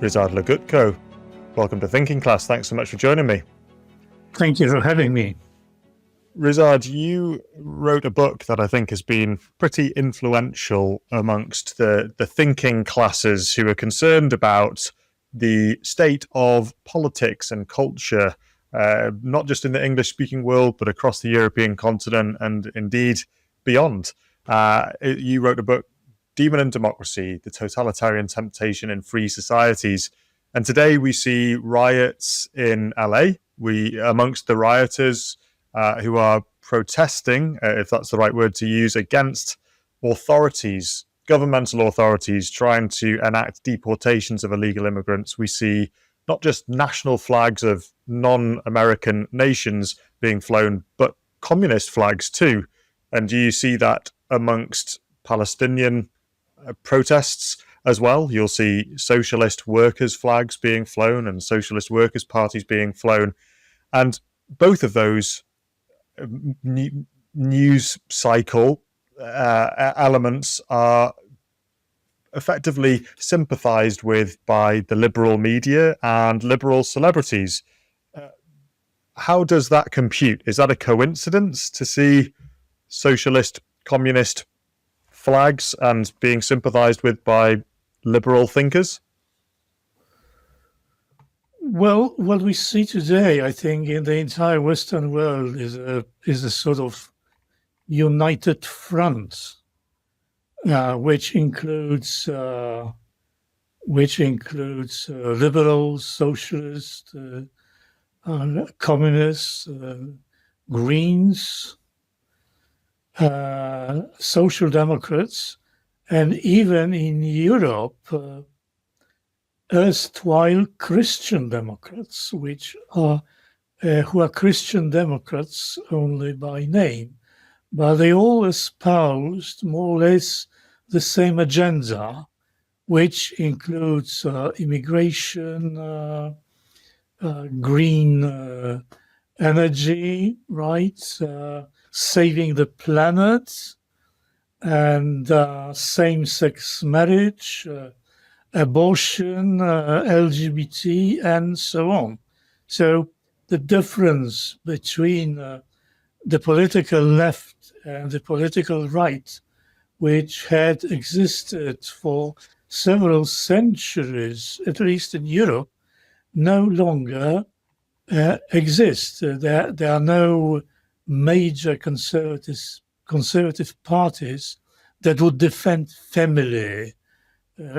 Ryszard Legutko, welcome to Thinking Class. Thanks so much for joining me. Thank you for having me. Ryszard, you wrote a book that I think has been pretty influential amongst the thinking classes who are concerned about the state of politics and culture, not just in the English-speaking world, but across the European continent and indeed beyond. You wrote a book, Demon and Democracy, the Totalitarian Temptation in Free Societies. And today we see riots in LA. Amongst the rioters who are protesting, if that's the right word to use, against authorities, governmental authorities trying to enact deportations of illegal immigrants. We see not just national flags of non-American nations being flown, but communist flags too. And do you see that amongst Palestinian protests as well? You'll see socialist workers' flags being flown and socialist workers' parties being flown. And both of those news cycle elements are effectively sympathized with by the liberal media and liberal celebrities. How does that compute? Is that a coincidence to see socialist, communist flags and being sympathized with by liberal thinkers? Well, what we see today, I think, in the entire Western world is a sort of united front, which includes liberals, socialists, communists, Greens, social democrats, and even in Europe, erstwhile Christian Democrats, who are Christian Democrats only by name, but they all espoused more or less the same agenda, which includes immigration, green energy, right? Saving the planet, and same-sex marriage, abortion, LGBT, and so on. So the difference between the political left and the political right, which had existed for several centuries, at least in Europe, no longer exists. There are no major conservative parties that would defend family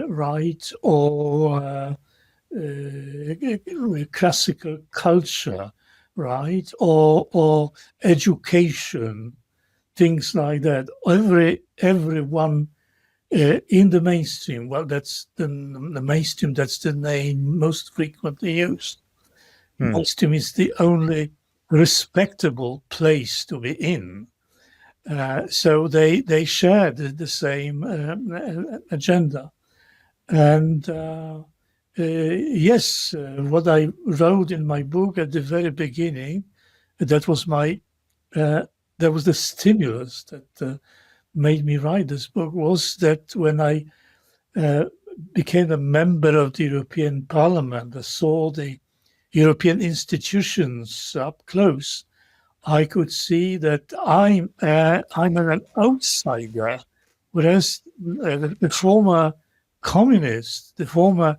right or classical culture, right, or education, things like that. Everyone in the mainstream. Well, that's the mainstream. That's the name most frequently used. Mainstream is the only respectable place to be in. So they shared the same agenda. And yes, what I wrote in my book at the very beginning, that was the stimulus that made me write this book, was that when I became a member of the European Parliament, I saw the European institutions up close, I could see that I'm an outsider, whereas the former communists, the former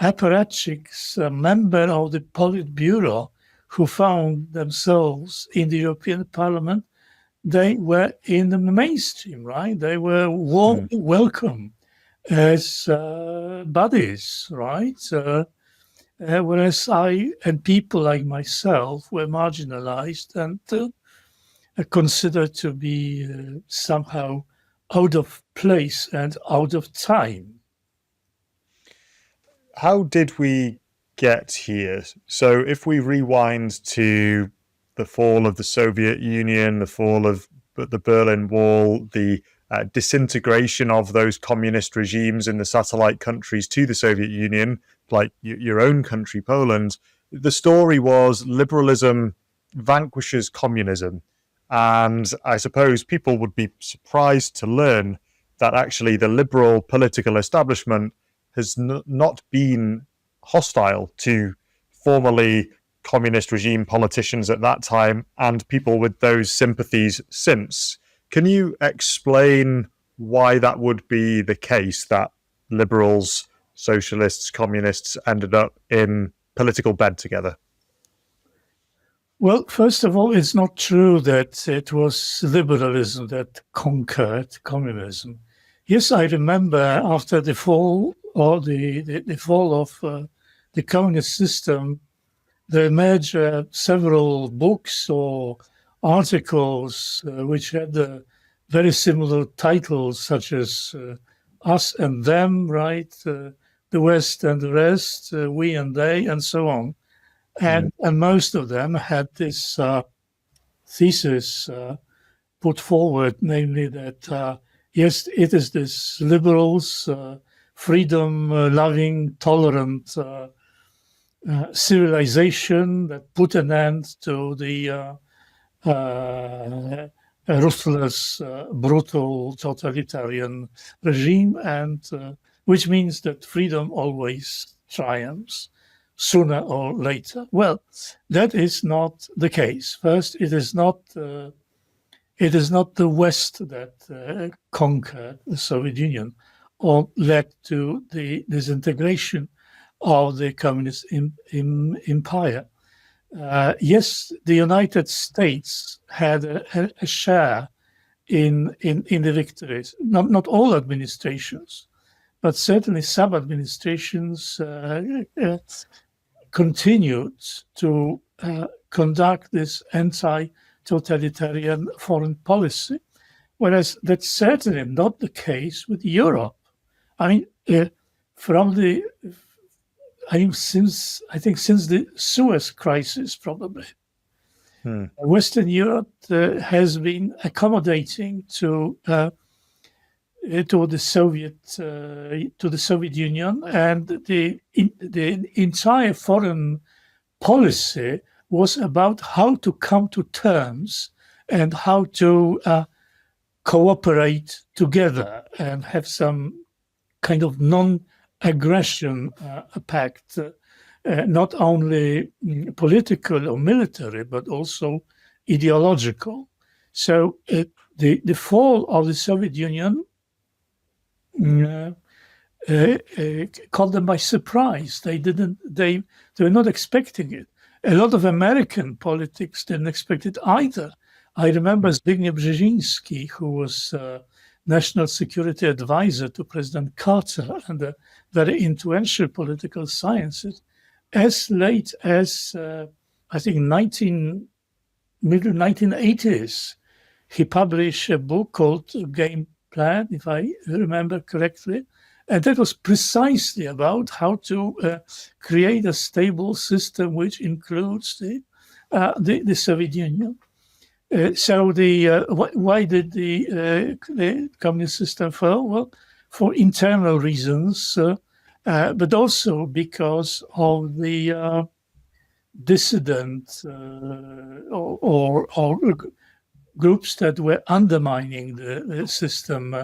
apparatchiks, member of the Politburo, who found themselves in the European Parliament, they were in the mainstream, right? They were warmly welcome as buddies, right? Whereas I and people like myself were marginalized and considered to be somehow out of place and out of time. How did we get here? So if we rewind to the fall of the Soviet Union, the fall of the Berlin Wall, the disintegration of those communist regimes in the satellite countries to the Soviet Union, like your own country, Poland, the story was liberalism vanquishes communism. And I suppose people would be surprised to learn that actually the liberal political establishment has not been hostile to formerly communist regime politicians at that time and people with those sympathies since. Can you explain why that would be the case, that liberals, socialists, communists ended up in political bed together? Well, first of all, it's not true that it was liberalism that conquered communism. Yes, I remember after the fall or the fall of the communist system, there emerged several books or articles which had very similar titles, such as Us and Them, right? The West and the Rest, We and They, and so on. And most of them had this thesis put forward, namely that, yes, it is this liberals, freedom-loving, tolerant civilization that put an end to the ruthless, brutal, totalitarian regime, and which means that freedom always triumphs, sooner or later. Well, that is not the case. First, it is not the West that conquered the Soviet Union or led to the disintegration of the communist empire. Yes, the United States had a share in the victories. Not all administrations, but certainly some administrations continued to conduct this anti-totalitarian foreign policy, whereas that's certainly not the case with Europe. I mean, since the Suez Crisis, probably, Western Europe has been accommodating to the Soviet Union, and the entire foreign policy was about how to come to terms and how to cooperate together and have some kind of non-aggression pact, not only political or military, but also ideological. So the fall of the Soviet Union caught them by surprise. They were not expecting it. A lot of American politics didn't expect it either. I remember Zbigniew Brzezinski, who was national security advisor to President Carter and a very influential political scientist, as late as I think middle 1980s, he published a book called Game Plan, if I remember correctly, and that was precisely about how to create a stable system which includes the Soviet Union. So why did the communist system fall? Well, for internal reasons, but also because of the dissident or groups that were undermining the system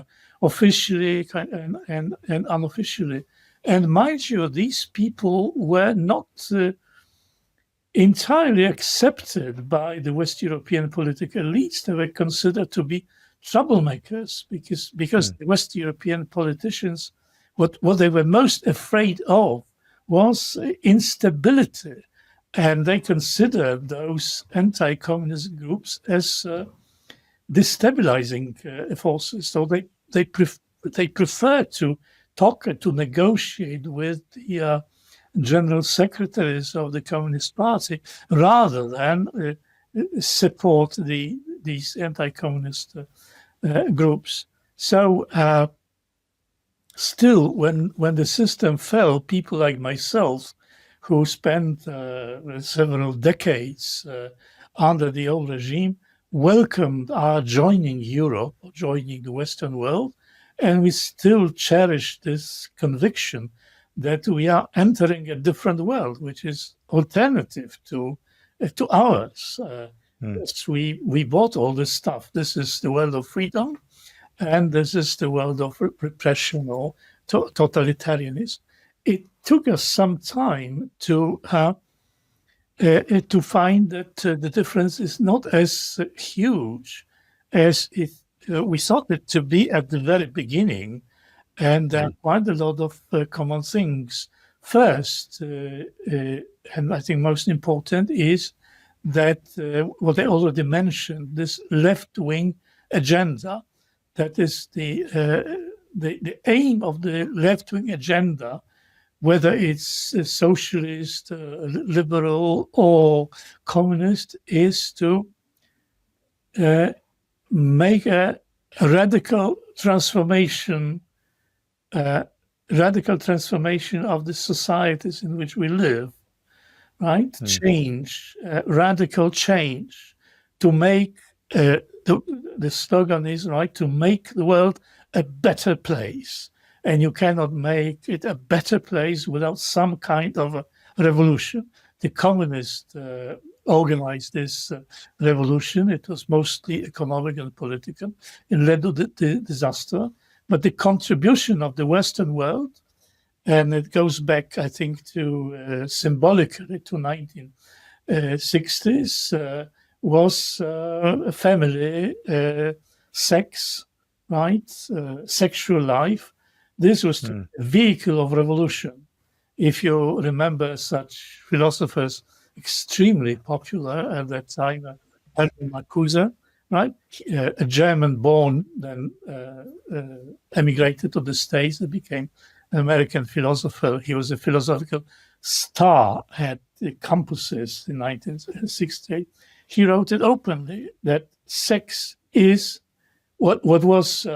officially and unofficially. And mind you, these people were not entirely accepted by the West European political elites. They were considered to be troublemakers because the West European politicians, what they were most afraid of was instability. And they considered those anti-communist groups as destabilizing forces. So they preferred to talk and to negotiate with the general secretaries of the Communist Party rather than support these anti-communist groups. So still, when the system fell, people like myself, who spent several decades under the old regime, welcomed our joining Europe, joining the Western world, and we still cherish this conviction that we are entering a different world, which is alternative to ours. Yes, we bought all this stuff. This is the world of freedom, and this is the world of repression or totalitarianism. it took us some time to find that the difference is not as huge as we thought it to be at the very beginning, and there are quite a lot of common things. First, and I think most important, is that what I already mentioned, this left-wing agenda, that is the aim of the left-wing agenda, whether it's socialist, liberal, or communist, is to make a radical transformation of the societies in which we live, right? Change, radical change, to make, the slogan is, right, to make the world a better place. And you cannot make it a better place without some kind of a revolution. The communists organized this revolution. It was mostly economic and political. It led to the disaster. But the contribution of the Western world, and it goes back, I think, to symbolically to 1960s, was family, sex, right, sexual life. This was the vehicle of revolution. If you remember such philosophers, extremely popular at that time, Hermann Marcuse, right? A German-born, then emigrated to the States and became an American philosopher. He was a philosophical star at the campuses in 1968. He wrote it openly that sex is what was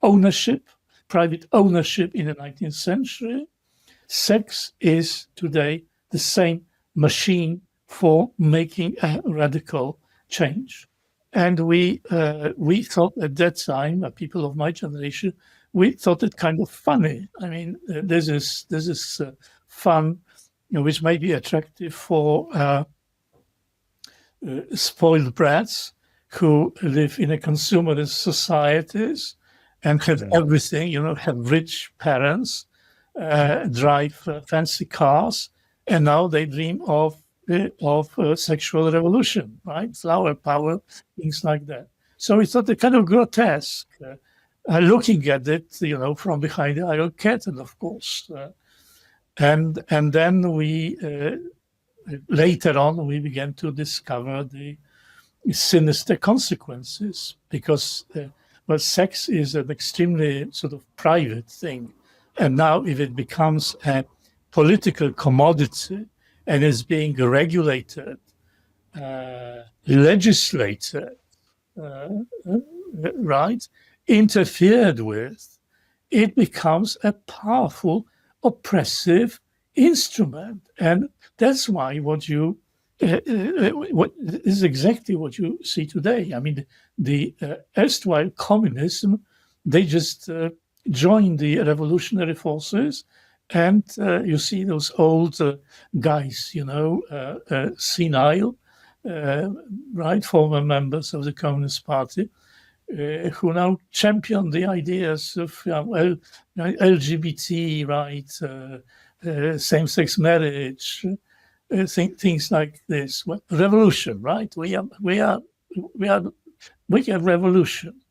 ownership, private ownership in the 19th century. Sex is today the same machine for making a radical change. And we thought at that time, people of my generation, we thought it kind of funny. I mean, this is fun, which may be attractive for spoiled brats who live in a consumerist societies and have everything, have rich parents, drive fancy cars, and now they dream of sexual revolution, right? Flower power, things like that. So it's not a kind of grotesque, looking at it, from behind the Iron Curtain, of course. And then we, later on, we began to discover the sinister consequences, because sex is an extremely sort of private thing. And now if it becomes a political commodity and is being regulated, legislated, right, interfered with, it becomes a powerful, oppressive instrument. And that's why what is exactly what you see today. I mean, the erstwhile communism, they just joined the revolutionary forces, and you see those old guys, senile, right, former members of the Communist Party, who now champion the ideas of LGBT, right, same-sex marriage, things like this. Well, revolution, right? We have revolution,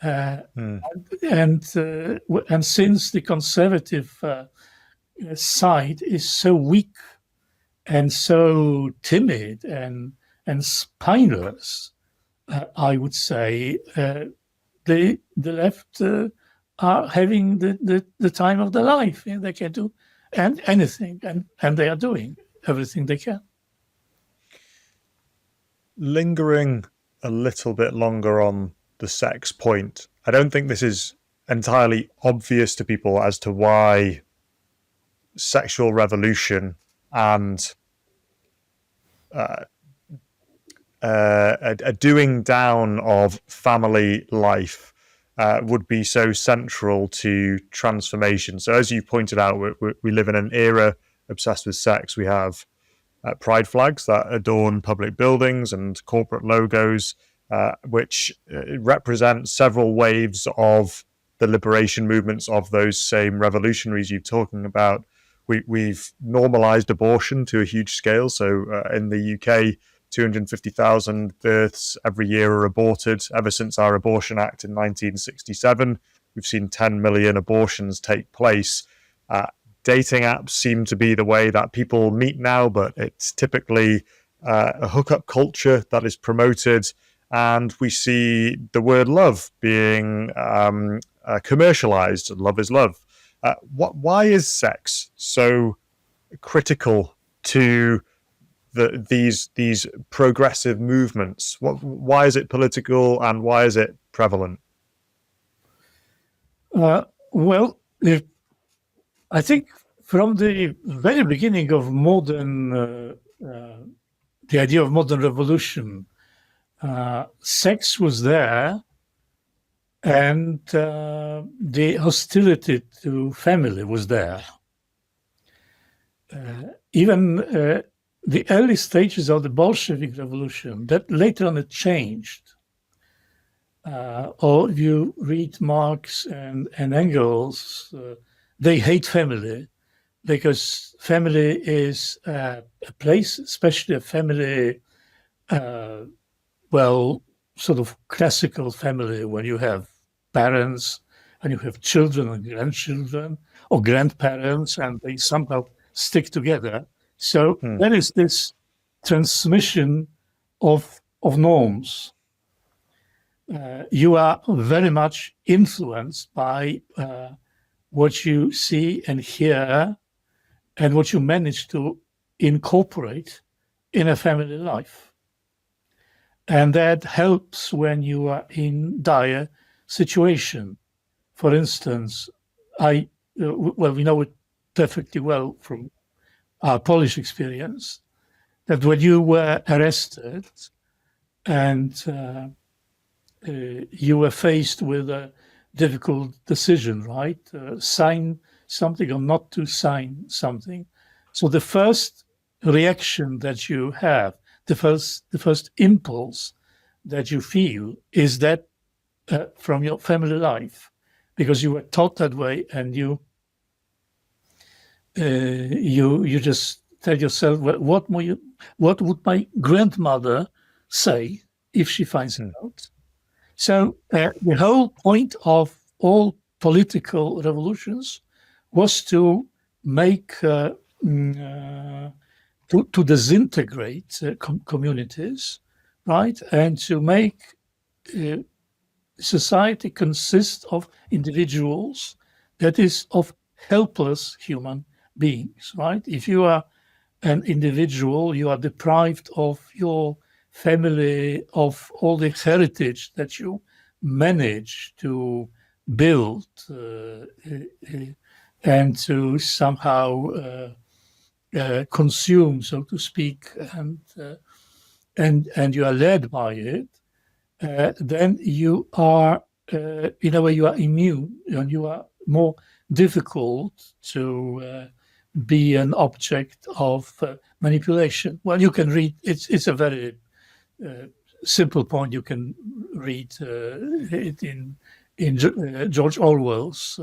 and since the conservative side is so weak and so timid and spineless, I would say the left are having the time of their life. They can do anything, and they are doing everything they can. Lingering a little bit longer on the sex point, I don't think this is entirely obvious to people as to why sexual revolution and a doing down of family life would be so central to transformation. So as you pointed out, we live in an era obsessed with sex. We have pride flags that adorn public buildings and corporate logos, which represent several waves of the liberation movements of those same revolutionaries you're talking about. We've normalized abortion to a huge scale. So in the UK, 250,000 births every year are aborted. Ever since our Abortion Act in 1967, we've seen 10 million abortions take place. Dating apps seem to be the way that people meet now, but it's typically a hookup culture that is promoted. And we see the word love being commercialized. Love is love. Why is sex so critical to these progressive movements? Why is it political, and why is it prevalent? Well, I think from the very beginning of the idea of modern revolution, sex was there, and the hostility to family was there. Even the early stages of the Bolshevik Revolution, that later on it changed. Or if you read Marx and Engels, they hate family because family is a place, especially a family, sort of classical family, when you have parents and you have children and grandchildren or grandparents, and they somehow stick together. So there is this transmission of norms. You are very much influenced by what you see and hear and what you manage to incorporate in a family life. And that helps when you are in dire situation. For instance, we know it perfectly well from our Polish experience, that when you were arrested and you were faced with a difficult decision, right? Sign something or not to sign something. So the first reaction that you have, the first impulse that you feel is that from your family life, because you were taught that way, and you just tell yourself, well, what would my grandmother say if she finds it out? So the whole point of all political revolutions was to make to disintegrate communities, right, and to make society consist of individuals, that is, of helpless human beings, right? If you are an individual, you are deprived of your family, of all the heritage that you manage to build and to somehow consume, so to speak, and you are led by it, then you are, in a way, you are immune, and you are more difficult to be an object of manipulation. Well, you can read, it's a very simple point. You can read it in George Orwell's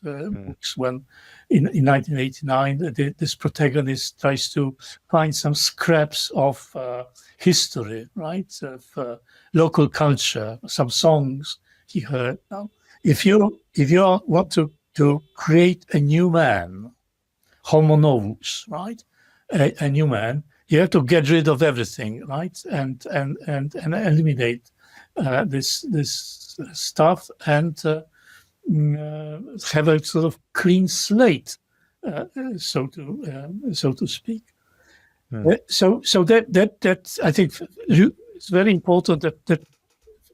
books, when in 1989 this protagonist tries to find some scraps of history, right, of local culture, some songs he heard. Now, if you want to create a new man, homo novus, right, a new man, you have to get rid of everything, right, and eliminate this stuff, and have a sort of clean slate, so to speak. So that I think it's very important that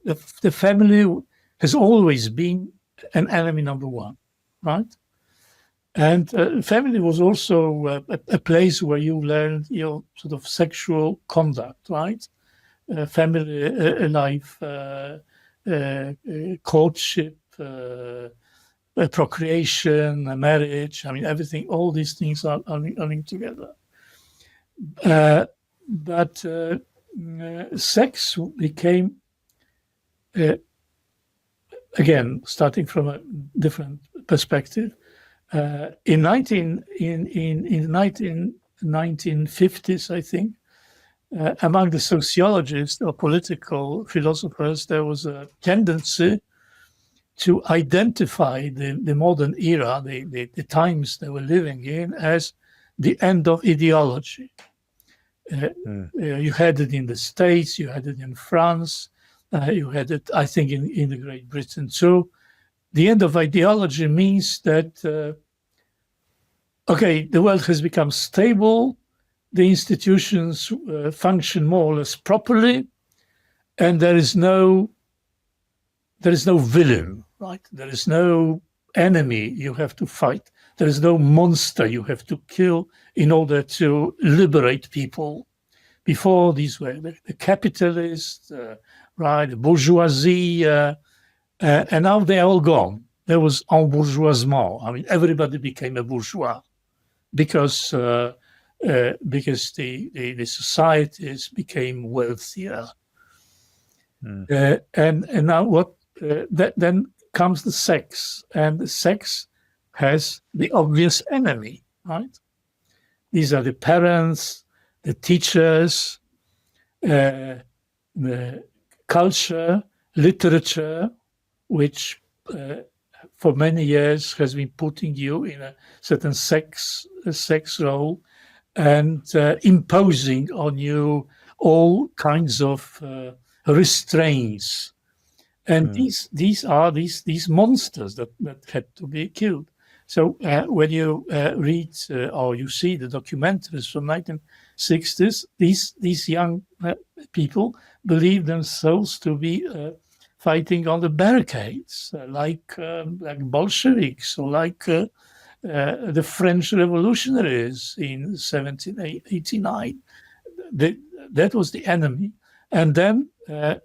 the family has always been an enemy number one, right? And family was also a place where you learned your sort of sexual conduct, right? Family life, courtship, procreation, marriage. I mean, everything. All these things are linked together. But sex became again, starting from a different perspective, in 1950s, I think, among the sociologists or political philosophers, there was a tendency to identify the modern era, the times they were living in, as the end of ideology. You had it in the States, you had it in France, you had it, I think, in the Great Britain too. The end of ideology means that, the world has become stable, the institutions function more or less properly, and there is no villain, right? There is no enemy you have to fight. There is no monster you have to kill in order to liberate people. Before, these were the capitalists, right, the bourgeoisie, and now they're all gone. There was embourgeoisement. I mean, everybody became a bourgeois because the societies became wealthier. And now then comes the sex, and the sex has the obvious enemy, right? These are the parents, the teachers, the culture, literature, which for many years has been putting you in a certain sex role and imposing on you all kinds of restraints. And these are these monsters that had to be killed. So when you read or you see the documentaries from 1960s, these young people believe themselves to be fighting on the barricades, like Bolsheviks or like the French revolutionaries in 1789. That was the enemy. And then the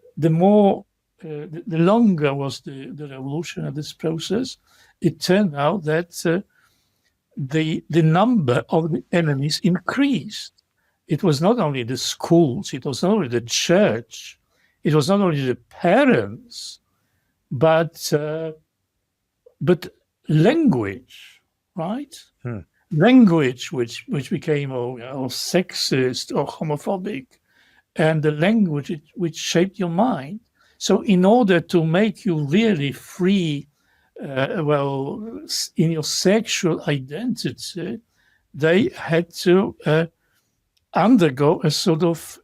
longer was the revolution of this process, it turned out that the number of the enemies increased. It was not only the schools, it was not only the church, it was not only the parents, but language, right? Language which became sexist or homophobic, and the language which shaped your mind. So in order to make you really free, in your sexual identity, they had to undergo a sort of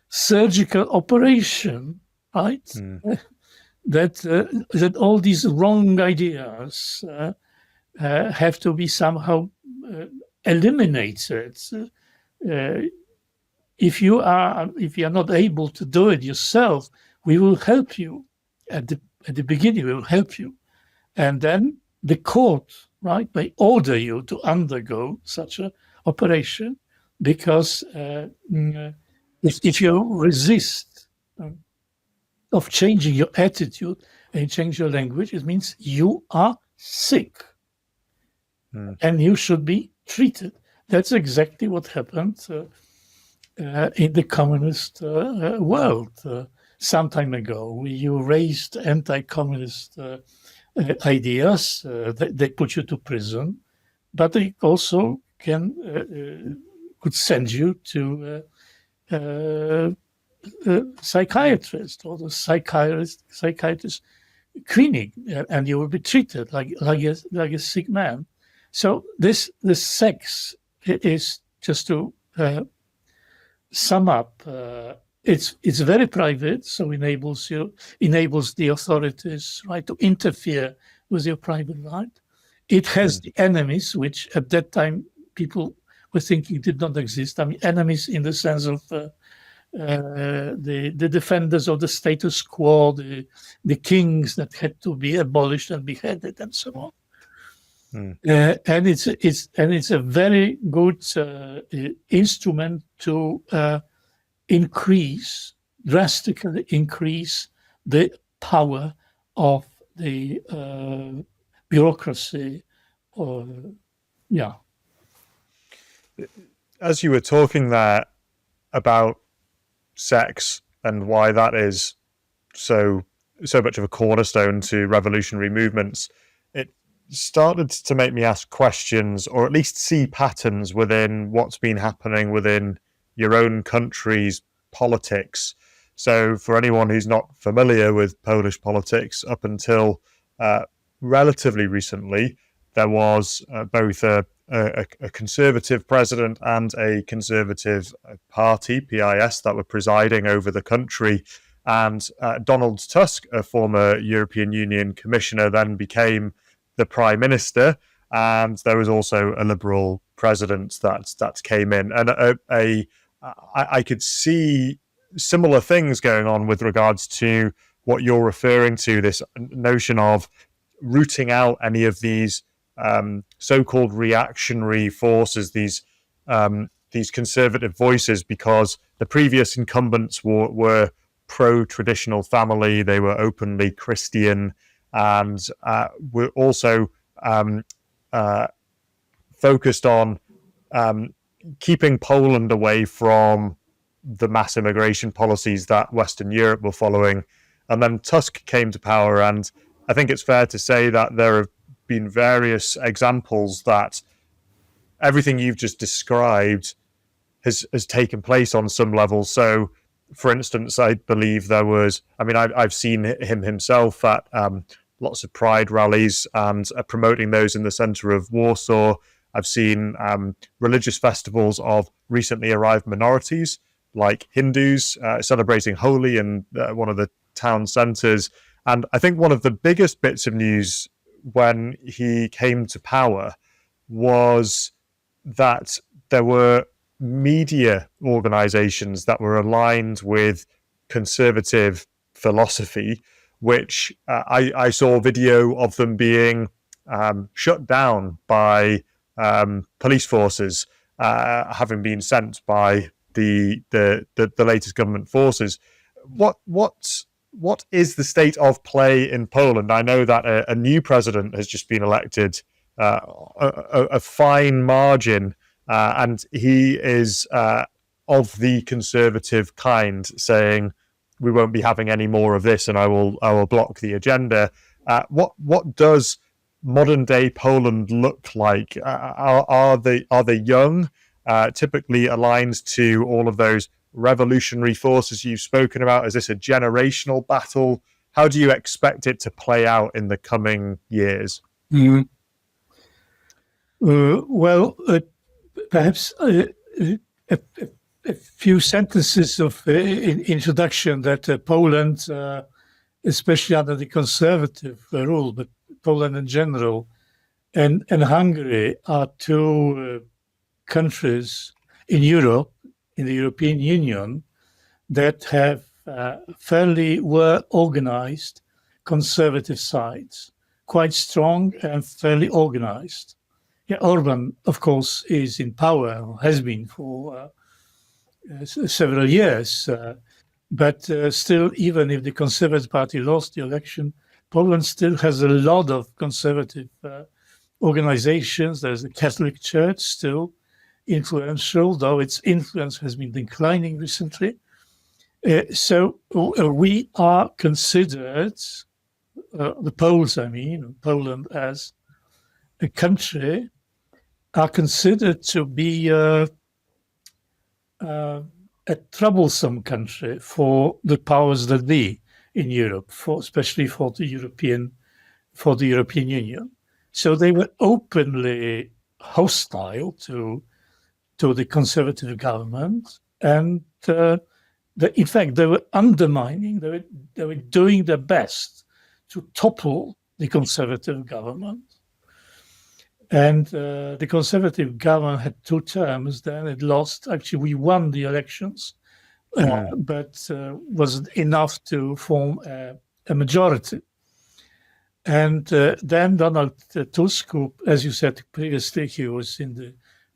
surgical operation, right? That all these wrong ideas have to be somehow eliminated. If you are not able to do it yourself, we will help you. At the beginning, we will help you. And then the court, right, may order you to undergo such an operation, because if you resist of changing your attitude and change your language, it means you are sick. And you should be treated. That's exactly what happened in the communist world. Some time ago, you raised anti-communist ideas. They put you to prison, but they also could send you to a psychiatrist or the psychiatrist clinic, and you will be treated like a sick man. So this sex is, just to sum up. It's very private, so enables the authorities, right, to interfere with your private life. It has the enemies, which at that time people were thinking did not exist. I mean, enemies in the sense of the defenders of the status quo, the kings that had to be abolished and beheaded, and so on. And it's a very good instrument to drastically increase the power of the bureaucracy. As you were talking there about sex and why that is so so much of a cornerstone to revolutionary movements, it started to make me ask questions, or at least see patterns within what's been happening within your own country's politics. So for anyone who's not familiar with Polish politics, up until relatively recently, there was both a conservative president and a conservative party, PIS, that were presiding over the country. And Donald Tusk, a former European Union commissioner, then became the prime minister. And there was also a liberal president that came in. And I could see similar things going on with regards to what you're referring to, this notion of rooting out any of these so-called reactionary forces, these conservative voices, because the previous incumbents were pro-traditional family, they were openly Christian, and were also focused on keeping Poland away from the mass immigration policies that Western Europe were following. And then Tusk came to power, and I think it's fair to say that there have been various examples that everything you've just described has taken place on some level. So, for instance, I believe there was, I've seen him himself at lots of pride rallies and promoting those in the centre of Warsaw. I've seen religious festivals of recently arrived minorities, like Hindus, celebrating Holi in one of the town centres. And I think one of the biggest bits of news when he came to power was that there were media organizations that were aligned with conservative philosophy, which I saw video of them being shut down by police forces, having been sent by the latest government forces. What is the state of play in Poland? I know that a new president has just been elected, a fine margin, and he is of the conservative kind, saying we won't be having any more of this, and I will block the agenda. What does modern day Poland look like? Are they young, typically aligned to all of those revolutionary forces you've spoken about? Is this a generational battle? How do you expect it to play out in the coming years? Mm-hmm. Perhaps a few sentences of introduction that Poland, especially under the conservative rule, but Poland in general, and Hungary are two countries in Europe, in the European Union, that have fairly well organized conservative sides, quite strong and fairly organized. Yeah, Orban, of course, is in power, has been for several years, but still, even if the Conservative Party lost the election, Poland still has a lot of conservative organizations. There's a Catholic Church still influential, though its influence has been declining recently. So we are considered, the Poles, Poland as a country, are considered to be a troublesome country for the powers that be in Europe, especially for the European Union. So they were openly hostile to the conservative government, and in fact they were undermining. They were doing their best to topple the conservative government. And the conservative government had two terms. Then it lost. Actually, we won the elections, but wasn't enough to form a majority. And then Donald Tusk, who, as you said previously, he was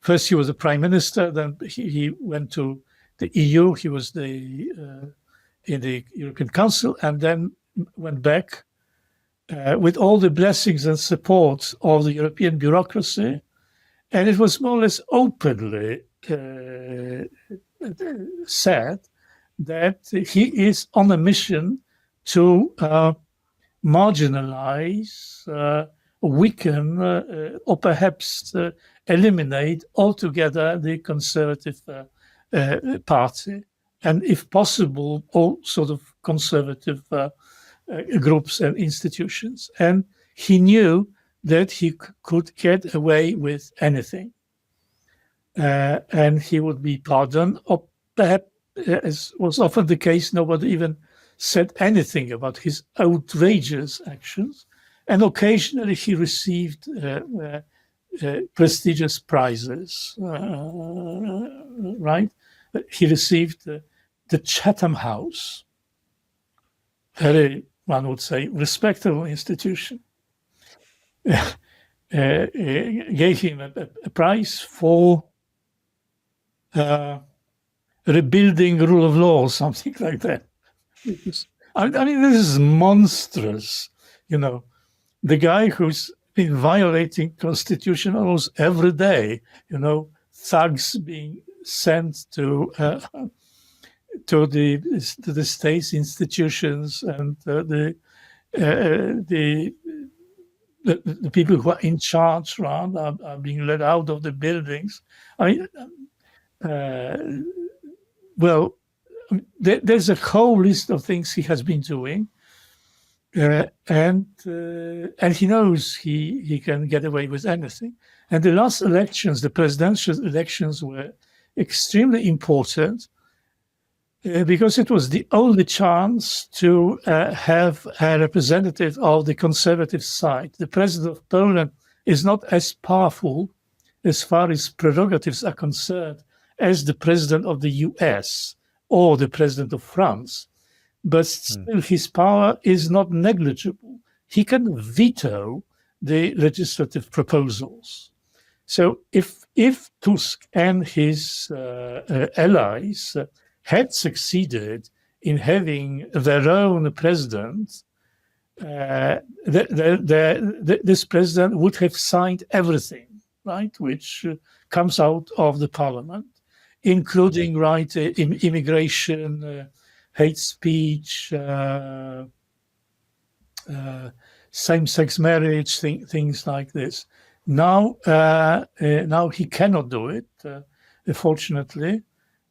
first he was the prime minister. Then he went to the EU. He was in the European Council, and then went back. With all the blessings and support of the European bureaucracy. And it was more or less openly said that he is on a mission to marginalize, weaken, or perhaps eliminate altogether the Conservative Party, and if possible, all sort of conservative groups and institutions. And he knew that he could get away with anything. And he would be pardoned, or perhaps, as was often the case, nobody even said anything about his outrageous actions. And occasionally he received prestigious prizes, right? He received the Chatham House, very, one would say, respectable institution, gave him a prize for rebuilding rule of law, something like that. I mean, this is monstrous, you know. The guy who's been violating constitution almost every day, you know, thugs being sent to the state's institutions, and the people who are in charge around are being let out of the buildings. I mean, well, there's a whole list of things he has been doing, and he knows he can get away with anything. And the last elections, the presidential elections, were extremely important because it was the only chance to have a representative of the conservative side. The president of Poland is not as powerful as far as prerogatives are concerned as the president of the US or the president of France, but still his power is not negligible. He can veto the legislative proposals. So if Tusk and his allies had succeeded in having their own president, this president would have signed everything, right, which comes out of the parliament, including immigration, hate speech, same-sex marriage, things like this. Now he cannot do it, fortunately,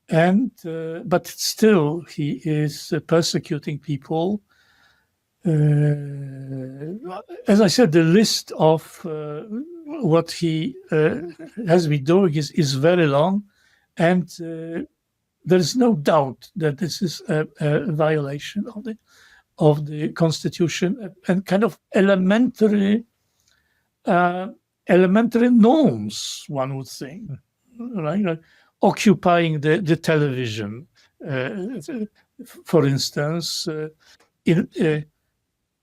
but still he is persecuting people. As I said, the list of what he has been doing is very long, and there is no doubt that this is a violation of the Constitution and kind of elementary norms, one would think, right? Like occupying the television, for instance,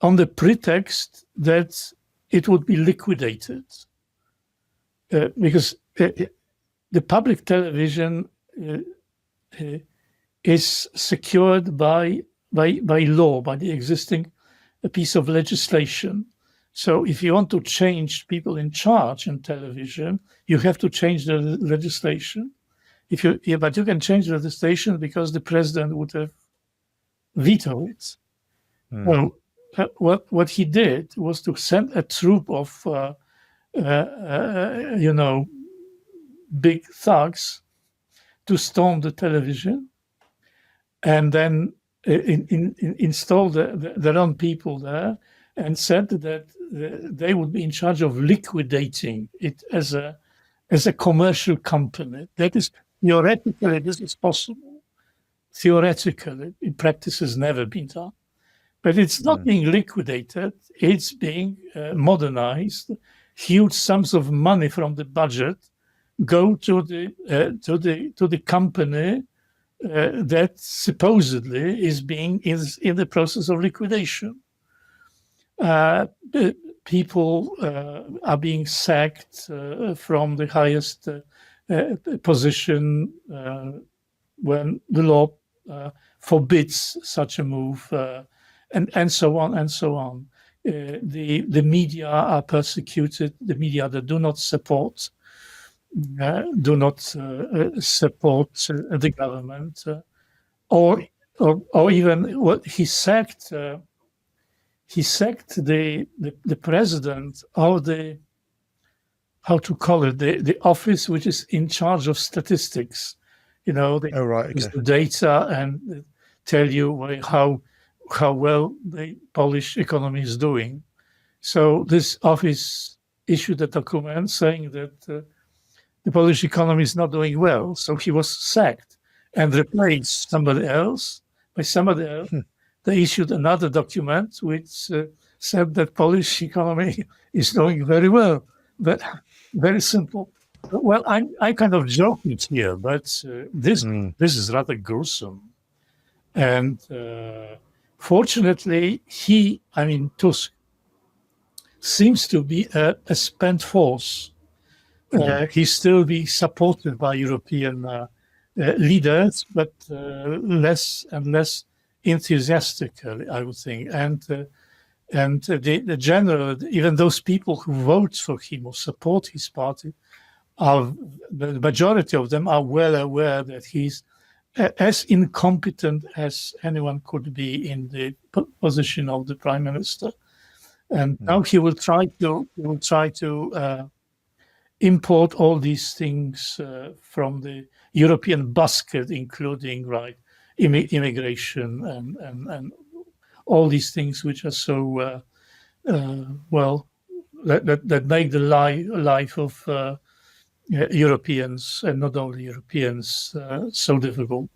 on the pretext that it would be liquidated, because the public television is secured by law, by the existing piece of legislation. So if you want to change people in charge in television, you have to change the legislation. But you can change the legislation because the president would have vetoed it. Well, what he did was to send a troop of big thugs to storm the television, and then install their own people there, and said that they would be in charge of liquidating it as a commercial company. That is, theoretically, this is possible. Theoretically, in practice, has never been done. But it's not being liquidated; it's being modernized. Huge sums of money from the budget go to the company that supposedly is in the process of liquidation. People are being sacked from the highest position when the law forbids such a move, and so on and so on. The media are persecuted. The media that do not support the government, or even what he sacked he sacked the president of the, how to call it, the office which is in charge of statistics. They use the data and tell you how well the Polish economy is doing. So this office issued a document saying that the Polish economy is not doing well. So he was sacked and replaced by somebody else. They issued another document which said that Polish economy is doing very well. But very simple. Well, I kind of joking here, but this is rather gruesome. And fortunately, Tusk seems to be a spent force. He's still be supported by European leaders, but less and less enthusiastically, I would think. And the general, even those people who vote for him or support his party, the majority of them are well aware that he's as incompetent as anyone could be in the position of the prime minister. And now he will try to import all these things from the European basket, including immigration and all these things which are so that make the life of Europeans, and not only Europeans, so difficult.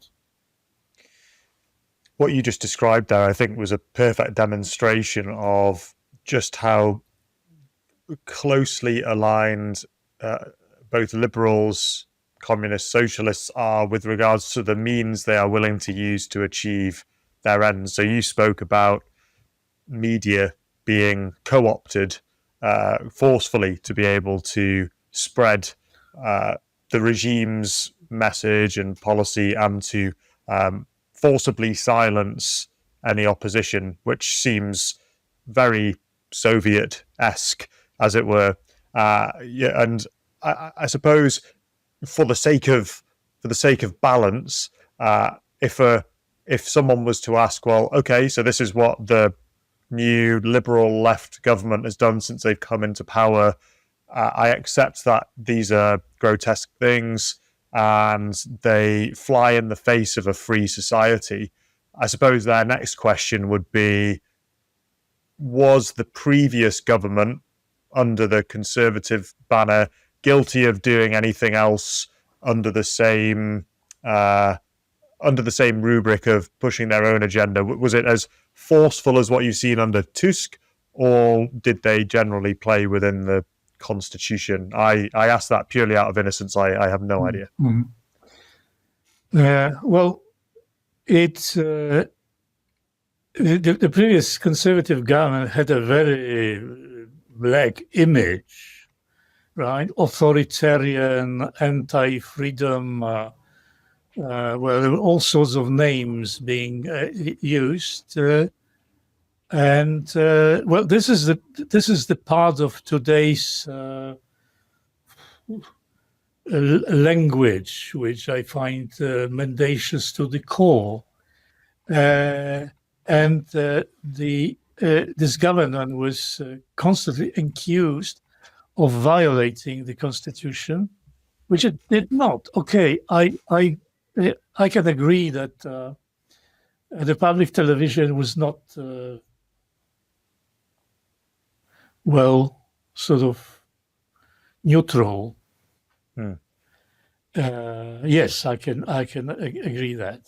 What you just described there, I think, was a perfect demonstration of just how closely aligned both liberals, communists, socialists are with regards to the means they are willing to use to achieve their ends. So you spoke about media being co-opted forcefully to be able to spread the regime's message and policy, and to forcibly silence any opposition, which seems very Soviet-esque, as it were. And I suppose for the sake of balance, if someone was to ask, well, okay, so this is what the new liberal left government has done since they've come into power. I accept that these are grotesque things and they fly in the face of a free society. I suppose their next question would be, was the previous government under the Conservative banner guilty of doing anything else under the same rubric of pushing their own agenda? Was it as forceful as what you've seen under Tusk, or did they generally play within the constitution? I ask that purely out of innocence. I have no idea. Well, it's the previous Conservative government had a very black image, right? Authoritarian, anti-freedom. Well, there were all sorts of names being used. Well, this is the part of today's language which I find mendacious to the core. This government was constantly accused of violating the constitution, which it did not. Okay, I can agree that the public television was not sort of neutral. Yes, I can agree that.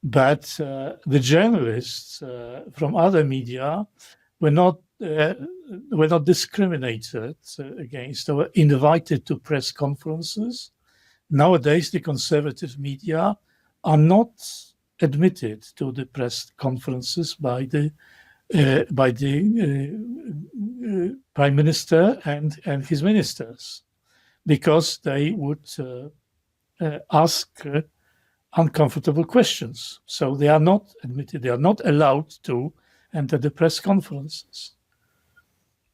But the journalists from other media were not discriminated against. They were invited to press conferences. Nowadays, the conservative media are not admitted to the press conferences by the prime minister and his ministers, because they would ask uncomfortable questions. So they are not admitted, they are not allowed to enter the press conferences.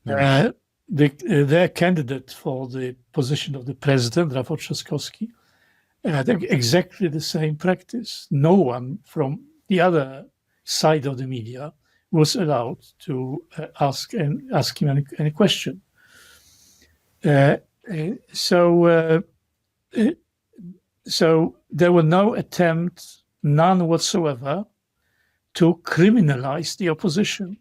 Their candidate for the position of the president, Rafał Trzaskowski, had exactly the same practice. No one from the other side of the media was allowed to ask him any question. So there were no attempts, none whatsoever, to criminalize the opposition,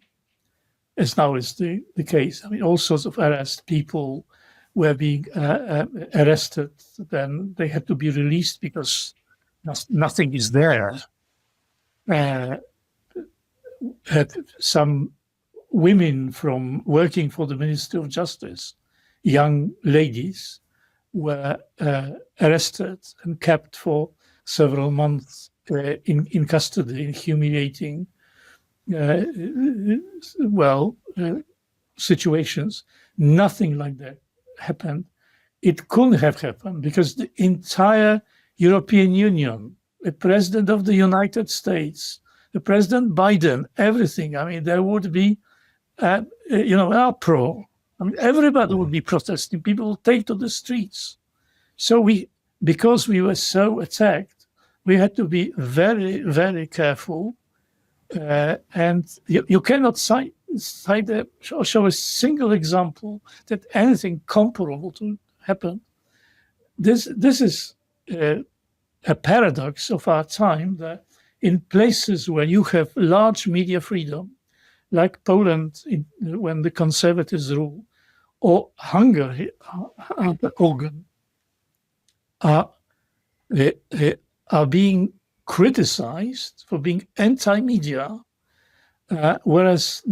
as now is the case. I mean, all sorts of arrests, people were being arrested, then they had to be released because nothing is there. Had some women from working for the Ministry of Justice, young ladies, were arrested and kept for several months in custody in humiliating situations. Nothing like that happened. It couldn't have happened because the entire European Union, the President of the United States, the President Biden, everything. I mean, there would be, an uproar. I mean, everybody would be protesting. People would take to the streets. So because we were so attacked, we had to be very, very careful. And you cannot cite or show a single example that anything comparable to happen. This is a paradox of our time, that in places where you have large media freedom, like Poland when the conservatives rule, or Hungary, Organ, are being criticized for being anti-media, whereas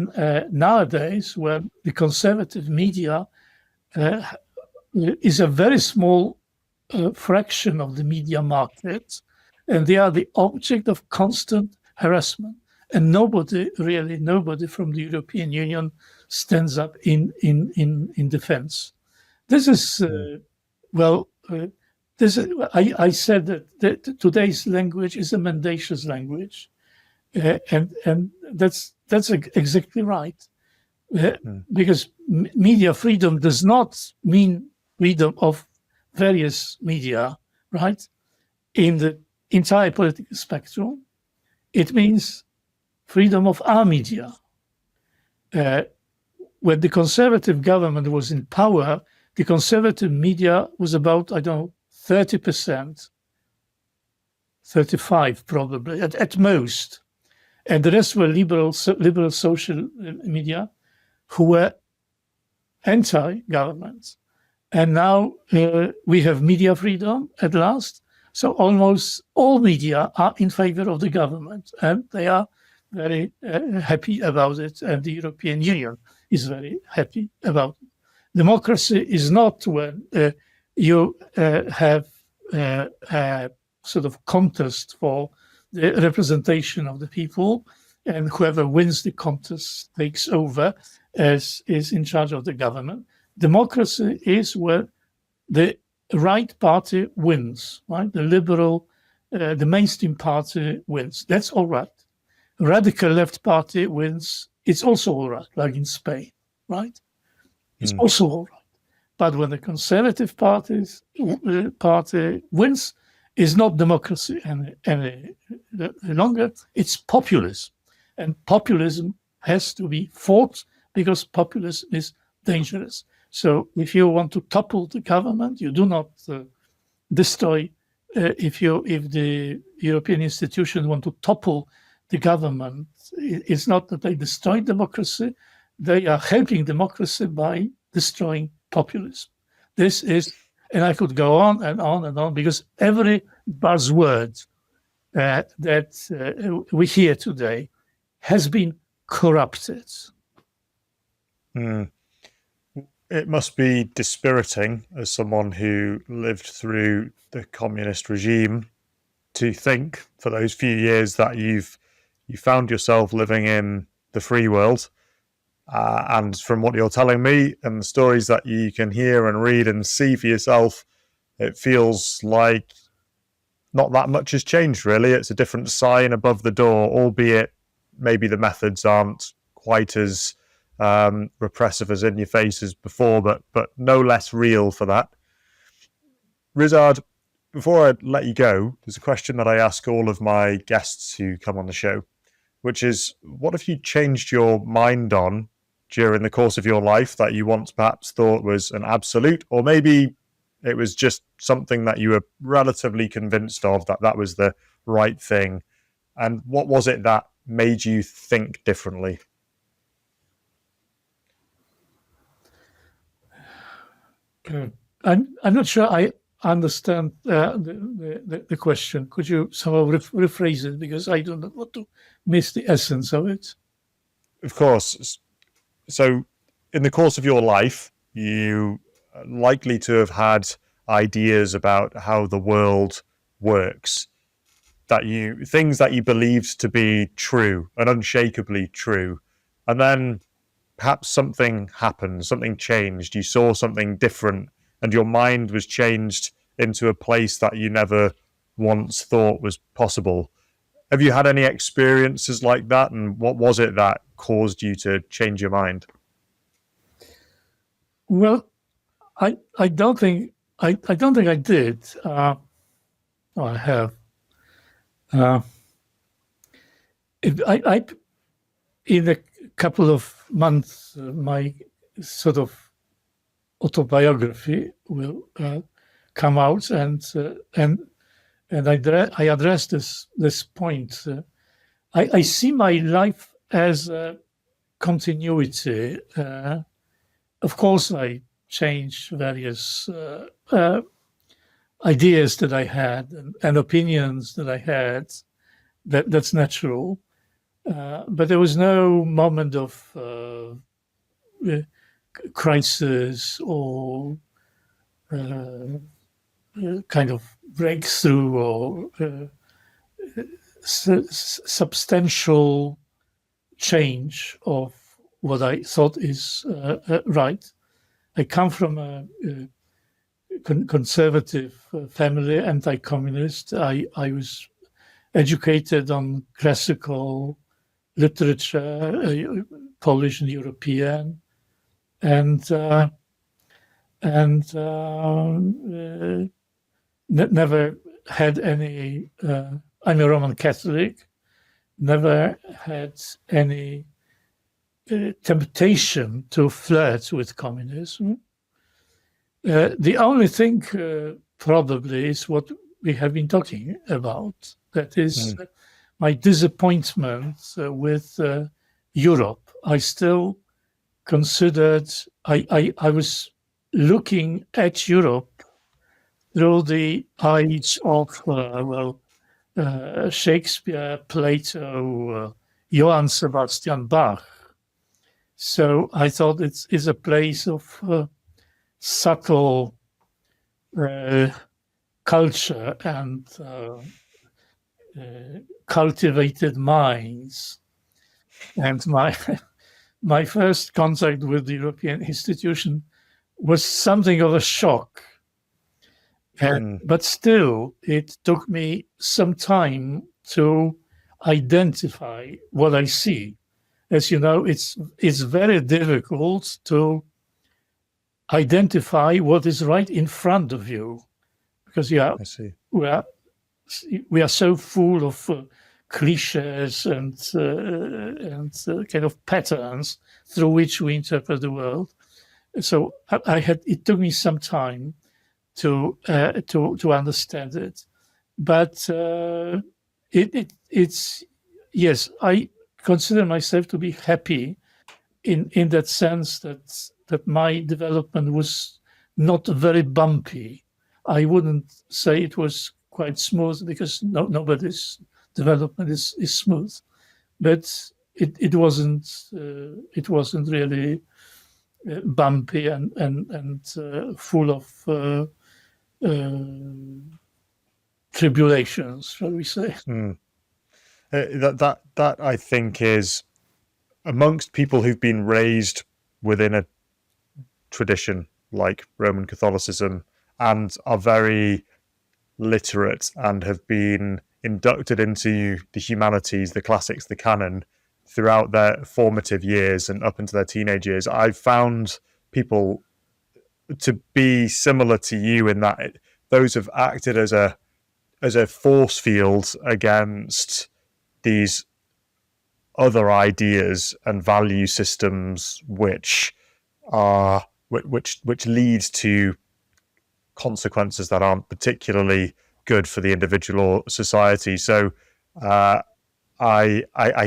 nowadays, where the conservative media is a very small fraction of the media market, and they are the object of constant harassment. And nobody from the European Union stands up in defense. This is, I said that today's language is a mendacious language, and that's exactly right, because media freedom does not mean freedom of various media, right? In the entire political spectrum, it means freedom of our media. When the conservative government was in power, the conservative media was about, 30%, 35 probably, at most. And the rest were liberal social media who were anti-government. And now we have media freedom at last. So almost all media are in favor of the government, and they are very happy about it. And the European Union is very happy about it. Democracy is not when you have a sort of contest for the representation of the people, and whoever wins the contest takes over as is in charge of the government. Democracy is where the right party wins, right? The liberal, the mainstream party wins. That's all right. Radical left party wins. It's also all right, like in Spain, right? It's also all right. But when the conservative party wins, it's not democracy any longer. It's populism. And populism has to be fought because populism is dangerous. So if you want to topple the government, you do not destroy. If the European institutions want to topple the government, it's not that they destroy democracy. They are helping democracy by destroying populism. This is, and I could go on and on and on, because every buzzword that we hear today has been corrupted. It must be dispiriting, as someone who lived through the communist regime, to think for those few years that you found yourself living in the free world. And from what you're telling me and the stories that you can hear and read and see for yourself, it feels like not that much has changed, really. It's a different sign above the door, albeit maybe the methods aren't quite as repressive as in your face as before, but no less real for that. Ryszard, before I let you go, there's a question that I ask all of my guests who come on the show. which is, what have you changed your mind on during the course of your life that you once perhaps thought was an absolute, or maybe it was just something that you were relatively convinced of, that that was the right thing? And what was it that made you think differently? I'm not sure I understand the question. Could you somehow rephrase it, because I don't want to miss the essence of it? Of course. So, in the course of your life, you are likely to have had ideas about how the world works, things that you believed to be true and unshakably true, and then perhaps something happened, something changed, you saw something different, and your mind was changed into a place that you never once thought was possible. Have you had any experiences like that, and what was it that caused you to change your mind? Well, I don't think I did. I have. In a couple of months, my sort of autobiography will come out, and I address this point. I see my life as a continuity. Of course, I change various ideas that I had and opinions that I had. That's natural. But there was no moment of crisis or kind of breakthrough or substantial change of what I thought is right. I come from a conservative family, anti-communist. I was educated on classical literature, Polish and European, and never had any. I'm a Roman Catholic. Never had any temptation to flirt with communism. The only thing probably is what we have been talking about. That is my disappointment with Europe. I still considered I was looking at Europe through the eyes of Shakespeare, Plato, Johann Sebastian Bach. So I thought it is a place of subtle culture and cultivated minds. And my first contact with the European institution was something of a shock. But still, it took me some time to identify what I see. As you know, it's very difficult to identify what is right in front of you, because we are so full of cliches and kind of patterns through which we interpret the world. So it took me some time to understand it, but it's yes, I consider myself to be happy in that sense that my development was not very bumpy. I wouldn't say it was quite smooth, because nobody's development is smooth, but it wasn't really bumpy and full of tribulations, shall we say. That I think is, amongst people who've been raised within a tradition like Roman Catholicism and are very literate and have been inducted into the humanities, the classics, the canon throughout their formative years and up into their teenage years, I've found people to be similar to you in that those have acted as a force field against these other ideas and value systems which lead to consequences that aren't particularly good for the individual or society. So I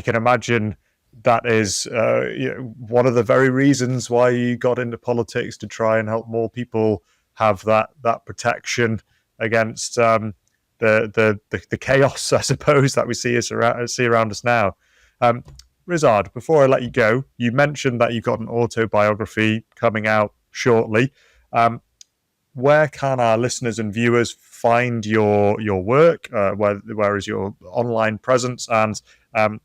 can imagine that is one of the very reasons why you got into politics, to try and help more people have that protection against the chaos, I suppose, that we see around us now. Ryszard, before I let you go, you mentioned that you've got an autobiography coming out shortly. Where can our listeners and viewers find your work? Where is your online presence, and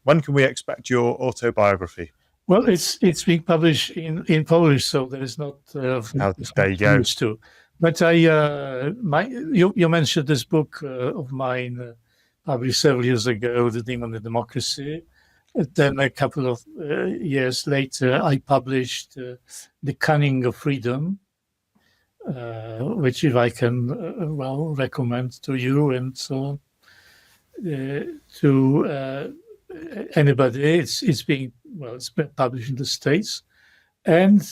when can we expect your autobiography? Well, it's being published in Polish, so there is not. There you go. To. But you mentioned this book of mine, published several years ago, The Demon of Democracy. Then a couple of years later, I published The Cunning of Freedom, which, if I can recommend to you and so on, to anybody. It's been published in the States, and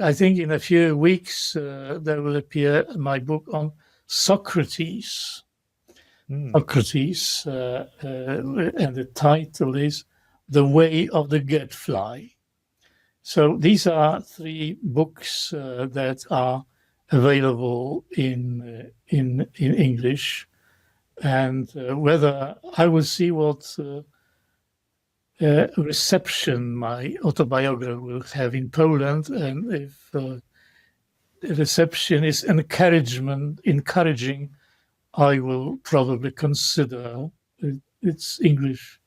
I think in a few weeks there will appear my book on Socrates. Socrates, and the title is The Way of the Gadfly. So these are 3 books that are available in English, and whether I will see what reception my autobiography will have in Poland, and if the reception is encouraging, I will probably consider its English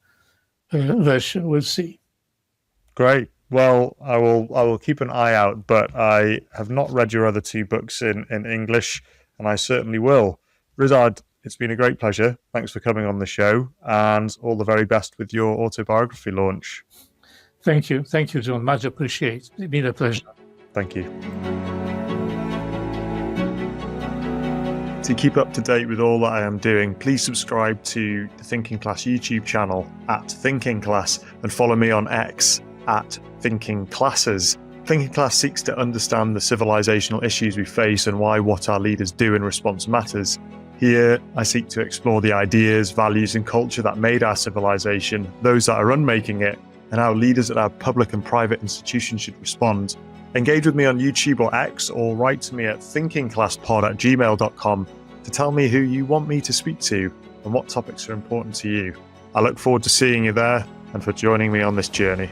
version. We'll see. Great. Well, I will keep an eye out, but I have not read your other 2 books in English, and I certainly will. Ryszard, it's been a great pleasure. Thanks for coming on the show, and all the very best with your autobiography launch. Thank you, John. Much appreciated. It's been a pleasure. Thank you. To keep up to date with all that I am doing, please subscribe to the Thinking Class YouTube channel @ThinkingClass, and follow me on X @ThinkingClasses. Thinking Class seeks to understand the civilizational issues we face and why what our leaders do in response matters. Here, I seek to explore the ideas, values, and culture that made our civilization, those that are unmaking it, and how leaders at our public and private institutions should respond. Engage with me on YouTube or X, or write to me at thinkingclasspod@gmail.com to tell me who you want me to speak to and what topics are important to you. I look forward to seeing you there and for joining me on this journey.